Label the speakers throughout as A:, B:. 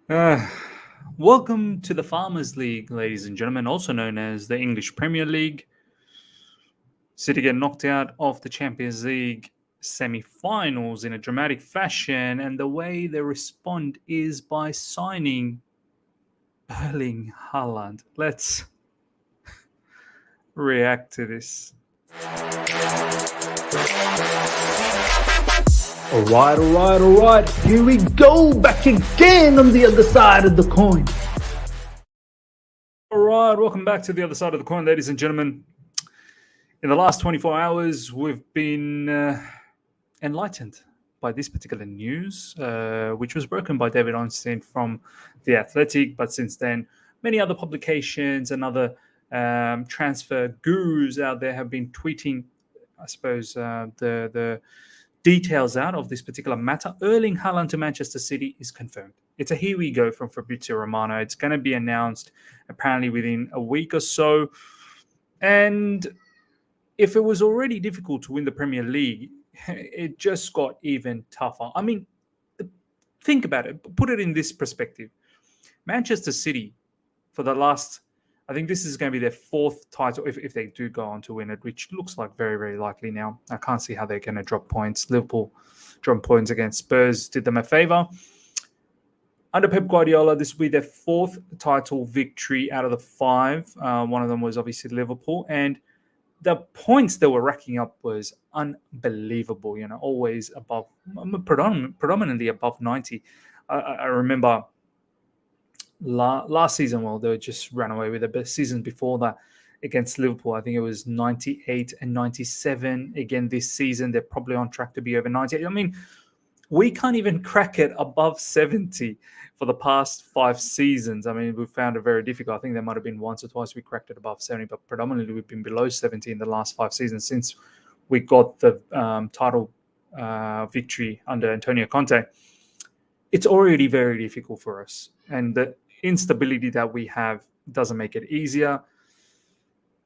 A: Uh, Welcome to the Farmers League, ladies and gentlemen, also known as the English Premier League. City get knocked out of the Champions League semi-finals in a dramatic fashion, and the way they respond is by signing Erling Haaland. Let's react to this.
B: All right. Here we go, back again on the other side of the coin.
A: All right, welcome back to the other side of the coin, ladies and gentlemen. In the last 24 hours, we've been enlightened by this particular news, which was broken by David Einstein from The Athletic. But since then, many other publications and other transfer gurus out there have been tweeting, I suppose, the details out of this particular matter. Erling Haaland to Manchester City is confirmed. It's a here we go from Fabrizio Romano. It's going to be announced apparently within a week or so. And if it was already difficult to win the Premier League, it just got even tougher. I mean, think about it. Put it in this perspective. Manchester City, for the last, I think this is going to be their fourth title if they do go on to win it, which looks like very, very likely now. I can't see how they're going to drop points. Liverpool dropped points against Spurs, did them a favour. Under Pep Guardiola, this will be their fourth title victory out of the five. One of them was obviously Liverpool. And the points they were racking up was unbelievable, always above, predominantly above 90. I remember last season, they just ran away with it. But season before that, against Liverpool, I think it was 98 and 97. Again, this season, they're probably on track to be over 90. I mean, we can't even crack it above 70 for the past 5 seasons. I mean, we found it very difficult. I think there might have been once or twice we cracked it above 70, but predominantly we've been below 70 in the last 5 seasons since we got the title victory under Antonio Conte. It's already very difficult for us. And the instability that we have doesn't make it easier.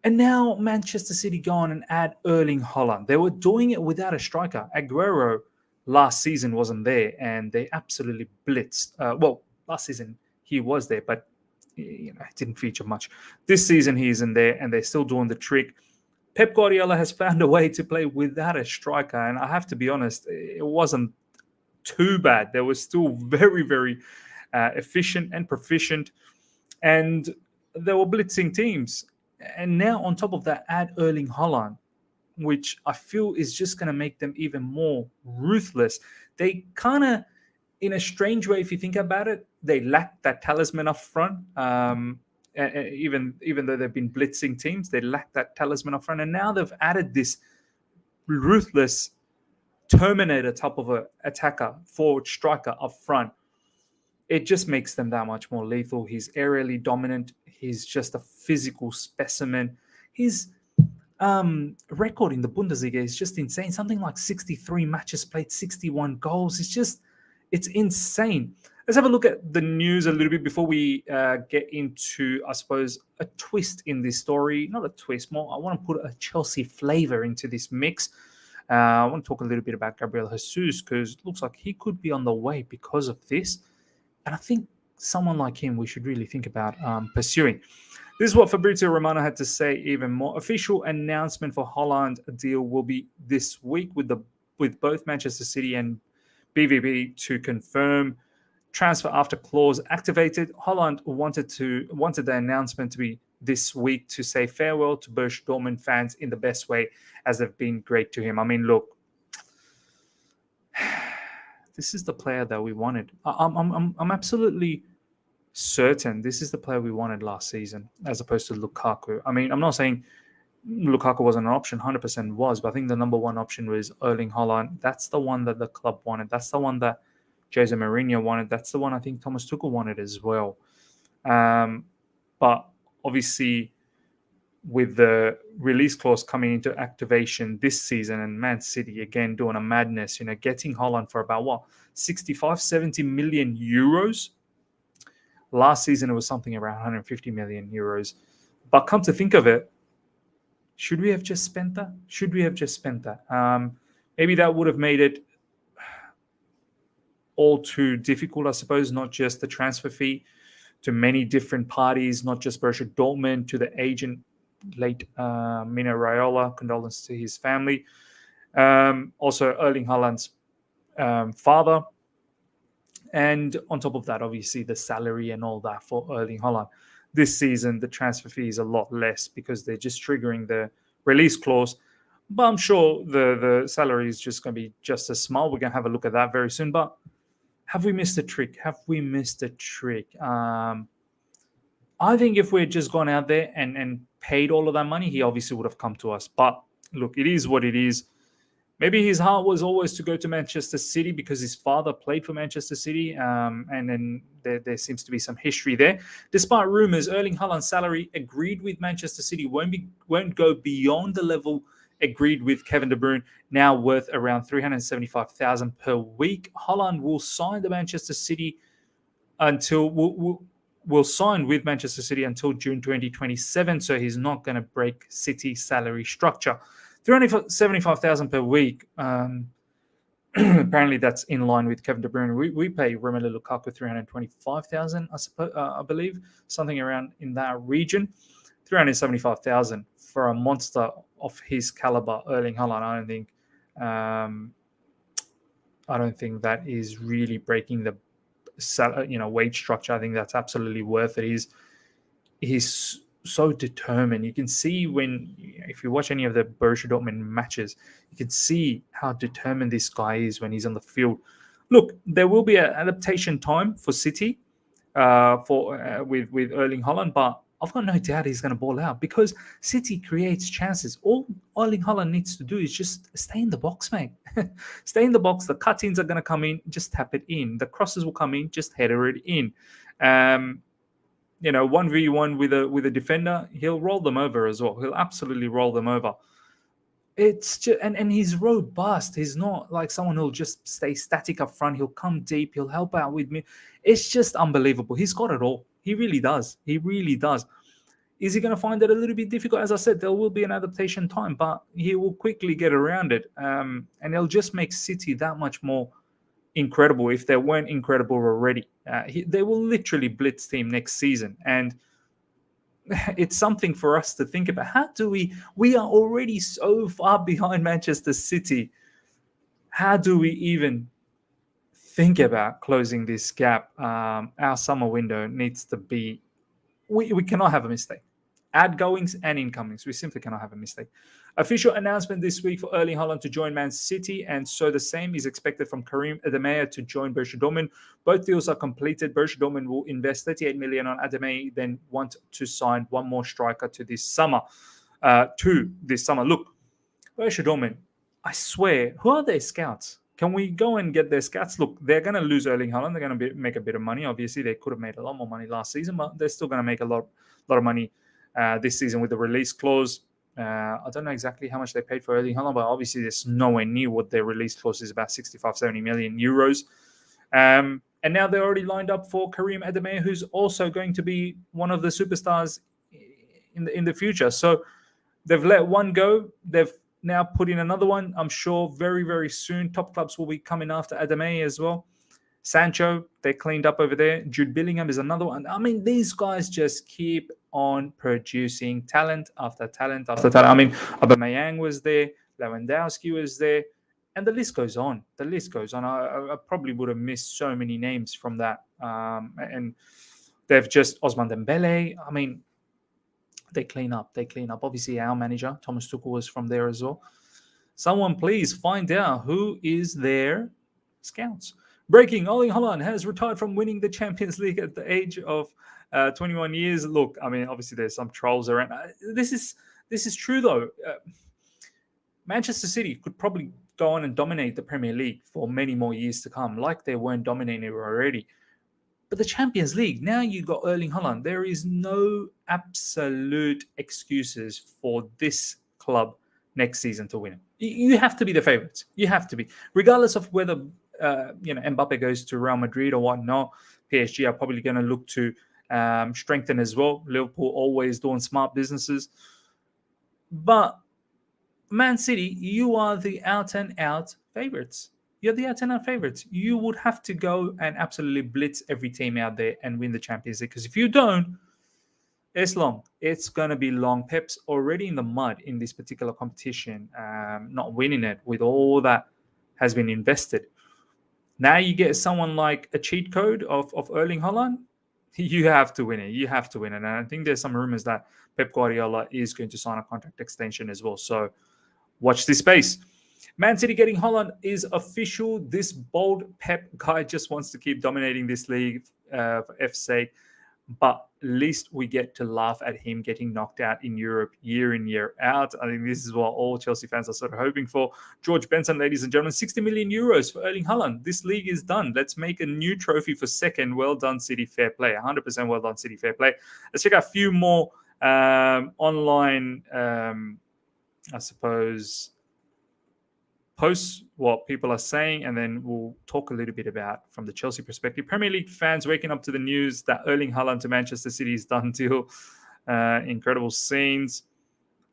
A: And now Manchester City go on and add Erling Haaland. They were doing it without a striker. Aguero last season wasn't there, and they absolutely blitzed. Last season he was there, but it didn't feature much. This season he isn't there, and they're still doing the trick. Pep Guardiola has found a way to play without a striker, and I have to be honest, it wasn't too bad. They were still very, very efficient and proficient, and they were blitzing teams. And now on top of that, add Erling Haaland, which I feel is just going to make them even more ruthless. They kind of, in a strange way, if you think about it, they lack that talisman up front. Even though they've been blitzing teams, they lack that talisman up front. And now they've added this ruthless Terminator type of an attacker, forward striker up front. It just makes them that much more lethal. He's aerially dominant. He's just a physical specimen. His record in the Bundesliga is just insane. Something like 63 matches played, 61 goals. It's insane. Let's have a look at the news a little bit before we get into, I suppose, a twist in this story. Not a twist, more I want to put a Chelsea flavor into this mix. I want to talk a little bit about Gabriel Jesus, because it looks like he could be on the way because of this. And I think someone like him we should really think about pursuing. This is what Fabrizio Romano had to say even more. Official announcement for Haaland deal will be this week with both Manchester City and BVB to confirm transfer after clause activated. Haaland wanted the announcement to be this week to say farewell to Borussia Dortmund fans in the best way, as they've been great to him. I mean, look, this is the player that we wanted. I'm absolutely certain this is the player we wanted last season, as opposed to Lukaku. I mean, I'm not saying Lukaku wasn't an option, 100% was, but I think the number one option was Erling Haaland. That's the one that the club wanted. That's the one that Jose Mourinho wanted. That's the one I think Thomas Tuchel wanted as well. But obviously, with the release clause coming into activation this season, and Man City again doing a madness, getting Haaland for about 65, 70 million euros. Last season, it was something around 150 million euros. But come to think of it, should we have just spent that? Maybe that would have made it, I suppose, a little bit more. I don't know. Maybe that would have made it a little bit more. I don't know. Maybe that would have just spent that. Should we have just spent that? Should we have just spent that? Maybe that would have made it, I suppose, a little bit more. I don't know. Maybe that would have made it a little bit more. I don't know. Maybe that would have just spent that. Maybe that would have made it all too difficult, I suppose, not just the transfer fee to many different parties, not just Borussia Dortmund, to the agent, late Mino Raiola, condolences to his family. Also, Erling Haaland's father. And on top of that, obviously, the salary and all that for Erling Haaland. This season, the transfer fee is a lot less because they're just triggering the release clause. But I'm sure the salary is just going to be just as small. We're going to have a look at that very soon. But have we missed a trick? Have we missed a trick? I think if we'd just gone out there and paid all of that money, he obviously would have come to us. But look, it is what it is. Maybe his heart was always to go to Manchester City because his father played for Manchester City, and then there seems to be some history there. Despite rumours, Erling Haaland's salary agreed with Manchester City won't go beyond the level agreed with Kevin De Bruyne, now worth around $375,000 per week. Haaland will sign the Manchester City until will sign with Manchester City until June 2027, so he's not going to break City salary structure. $375,000 per week. Apparently, that's in line with Kevin De Bruyne. We pay Romelu Lukaku $325,000, I suppose, I believe, something around in that region. $375,000 for a monster of his caliber, Erling Haaland. I don't think that is really breaking the wage structure. I think that's absolutely worth it. He's so determined. You can see if you watch any of the Borussia Dortmund matches, you can see how determined this guy is when he's on the field. Look, there will be an adaptation time for City with Erling Haaland, but I've got no doubt he's going to ball out because City creates chances. All Erling Haaland needs to do is just stay in the box, mate. Stay in the box. The cut-ins are going to come in, just tap it in. The crosses will come in, just header it in. 1v1 with a defender, he'll roll them over as well. He'll absolutely roll them over. It's just, and he's robust. He's not like someone who'll just stay static up front. He'll come deep. He'll help out with me. It's just unbelievable. He's got it all. He really does. He really does. Is he going to find it a little bit difficult? As I said, there will be an adaptation time, but he will quickly get around it. And it'll just make City that much more incredible if they weren't incredible already. They will literally blitz team next season. And it's something for us to think about. How do we are already so far behind Manchester City. How do we even think about closing this gap? Our summer window needs to be, we cannot have a mistake. Outgoings and incomings. We simply cannot have a mistake. Official announcement this week for Erling Haaland to join Man City, and so the same is expected from Karim Adeyemi to join Borussia Dortmund. Both deals are completed. Borussia Dortmund will invest $38 million on Adeyemi, then want to sign one more striker to this summer. Look, Borussia Dortmund, I swear, who are their scouts? Can we go and get their scouts? Look, they're going to lose Erling Haaland. They're going to make a bit of money. Obviously, they could have made a lot more money last season, but they're still going to make a lot of money this season with the release clause. I don't know exactly how much they paid for Erling Haaland, but obviously there's nowhere near what their release clause is, about 65-70 million euros. And now they're already lined up for Karim Adeyemi, who's also going to be one of the superstars in the future. So they've let one go. They've now put in another one. I'm sure very, very soon top clubs will be coming after Adeyemi as well. Sancho, they cleaned up over there. Jude Bellingham is another one. I mean, these guys just keep on producing talent after talent after talent. I mean, Aubameyang was there, Lewandowski was there, and the list goes on. The list goes on. I probably would have missed so many names from that. And they've just Ousmane Dembele. I mean, they clean up. Obviously, our manager, Thomas Tuchel, was from there as well. Someone please find out who is their scouts. Breaking, Erling Haaland has retired from winning the Champions League at the age of 21 years. Look, I mean, obviously there's some trolls around. This is true, though. Manchester City could probably go on and dominate the Premier League for many more years to come, like they weren't dominating already. But the Champions League, now you got Erling Haaland. There is no absolute excuses for this club next season to win it. You have to be the favourites. You have to be. Regardless of whether Mbappe goes to Real Madrid or whatnot, PSG are probably going to look to strengthen as well. Liverpool always doing smart businesses. But Man City, you are the out-and-out favourites. You're the out-and-out favorites. You would have to go and absolutely blitz every team out there and win the Champions League. Because if you don't, it's long. It's going to be long. Pep's already in the mud in this particular competition, not winning it with all that has been invested. Now you get someone like a cheat code of Erling Haaland. You have to win it. You have to win it. And I think there's some rumors that Pep Guardiola is going to sign a contract extension as well. So watch this space. Man City getting Haaland is official. This bold Pep guy just wants to keep dominating this league for F's sake. But at least we get to laugh at him getting knocked out in Europe year in, year out. I think this is what all Chelsea fans are sort of hoping for. George Benson, ladies and gentlemen, 60 million euros for Erling Haaland. This league is done. Let's make a new trophy for second. Well done, City. Fair play. 100% well done, City. Fair play. Let's check out a few more online, I suppose, posts what people are saying, and then we'll talk a little bit about from the Chelsea perspective. Premier League fans waking up to the news that Erling Haaland to Manchester City is done deal. Incredible scenes.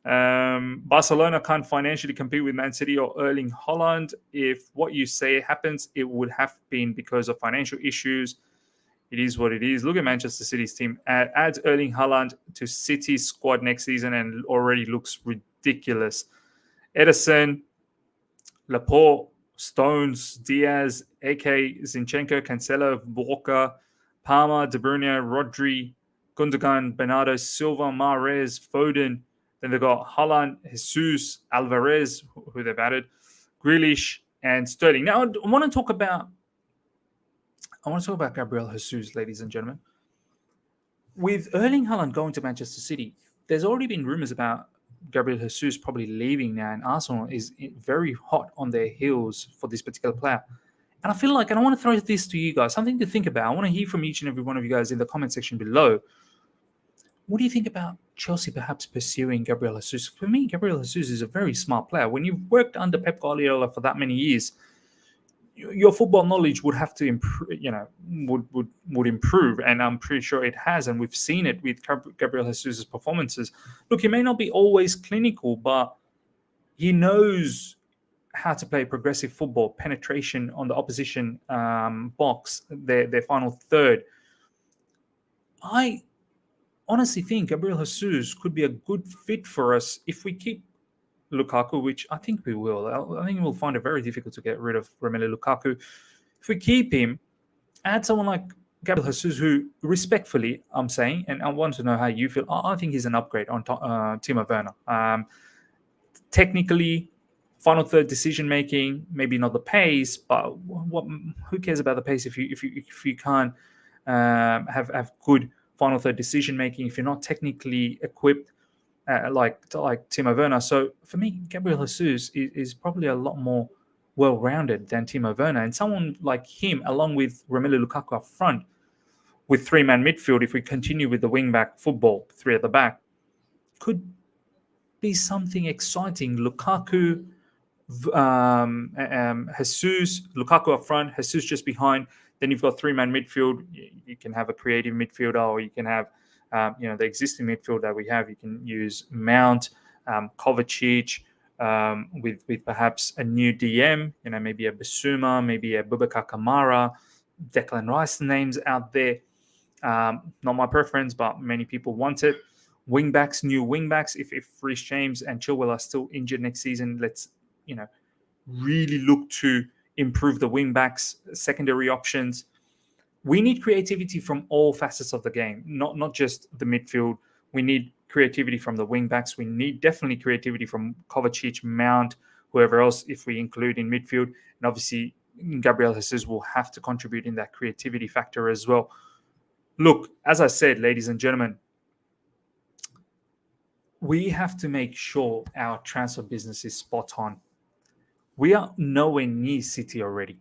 A: Barcelona can't financially compete with Man City or Erling Haaland. If what you say happens, it would have been because of financial issues. It is what it is. Look at Manchester City's team. Adds Erling Haaland to City's squad next season and already looks ridiculous. Edison, Laporte, Stones, Diaz, AK, Zinchenko, Cancelo, Walker, Palmer, De Bruyne, Rodri, Gundogan, Bernardo Silva, Mahrez, Foden. Then they've got Haaland, Jesus, Alvarez, who they've added, Grealish, and Sterling. Now, I want to talk about Gabriel Jesus, ladies and gentlemen. With Erling Haaland going to Manchester City, there's already been rumors about Gabriel Jesus probably leaving now, and Arsenal is very hot on their heels for this particular player. And I feel like, and I want to throw this to you guys, something to think about. I want to hear from each and every one of you guys in the comment section below. What do you think about Chelsea perhaps pursuing Gabriel Jesus? For me, Gabriel Jesus is a very smart player. When you've worked under Pep Guardiola for that many years, your football knowledge would have to improve, would improve, and I'm pretty sure it has, and we've seen it with Gabriel Jesus' performances. Look, he may not be always clinical, but he knows how to play progressive football, penetration on the opposition box, their final third. I honestly think Gabriel Jesus could be a good fit for us if we keep Lukaku, which I think we will. I think we'll find it very difficult to get rid of Romelu Lukaku. If we keep him, add someone like Gabriel Jesus, who respectfully, I'm saying, and I want to know how you feel, I think he's an upgrade on Timo Werner. Technically, final third decision making, maybe not the pace, but who cares about the pace if you can't have good final third decision making, if you're not technically equipped like Timo Werner. So for me, Gabriel Jesus is probably a lot more well-rounded than Timo Werner, and someone like him, along with Romelu Lukaku up front, with three-man midfield, if we continue with the wing-back football, three at the back, could be something exciting. Lukaku, Jesus, Lukaku up front, Jesus just behind. Then you've got three-man midfield. You can have a creative midfielder, or you can have the existing midfield that we have. You can use Mount, Kovacic, with perhaps a new DM, maybe a Basuma, maybe a Boubacar Kamara, Declan Rice names out there. Not my preference, but many people want it. Wingbacks, new wingbacks. If Reece James and Chilwell are still injured next season, let's really look to improve the wingbacks, secondary options. We need creativity from all facets of the game, not just the midfield. We need creativity from the wingbacks. We need definitely creativity from Kovacic, Mount, whoever else, if we include in midfield. And obviously, Gabriel Jesus will have to contribute in that creativity factor as well. Look, as I said, ladies and gentlemen, we have to make sure our transfer business is spot on. We are nowhere near City already.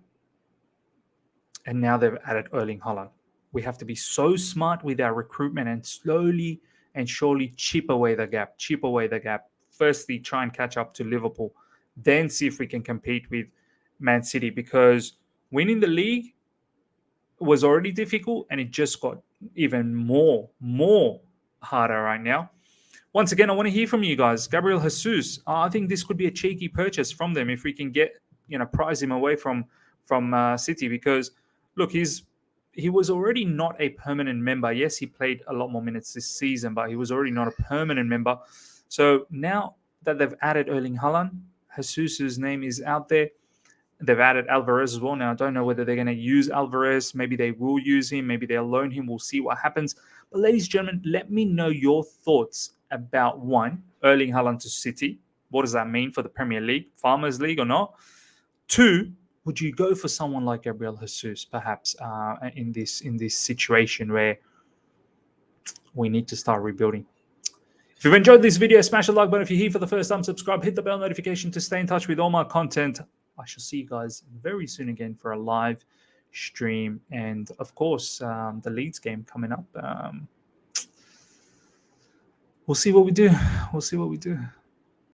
A: And now they've added Erling Haaland. We have to be so smart with our recruitment and slowly and surely chip away the gap. Firstly, try and catch up to Liverpool. Then see if we can compete with Man City, because winning the league was already difficult, and it just got even more harder right now. Once again, I want to hear from you guys. Gabriel Jesus, I think this could be a cheeky purchase from them if we can get prize him away from City, because look, he was already not a permanent member. Yes, he played a lot more minutes this season, but he was already not a permanent member. So now that they've added Erling Haaland, Jesus's name is out there. They've added Alvarez as well. Now, I don't know whether they're going to use Alvarez. Maybe they will use him. Maybe they'll loan him. We'll see what happens. But ladies and gentlemen, let me know your thoughts about, one, Erling Haaland to City. What does that mean for the Premier League, Farmers League or not? Two, would you go for someone like Gabriel Jesus, perhaps, in this situation where we need to start rebuilding? If you've enjoyed this video, smash the like button. If you're here for the first time, subscribe, hit the bell notification to stay in touch with all my content. I shall see you guys very soon again for a live stream. And of course, the Leeds game coming up. We'll see what we do.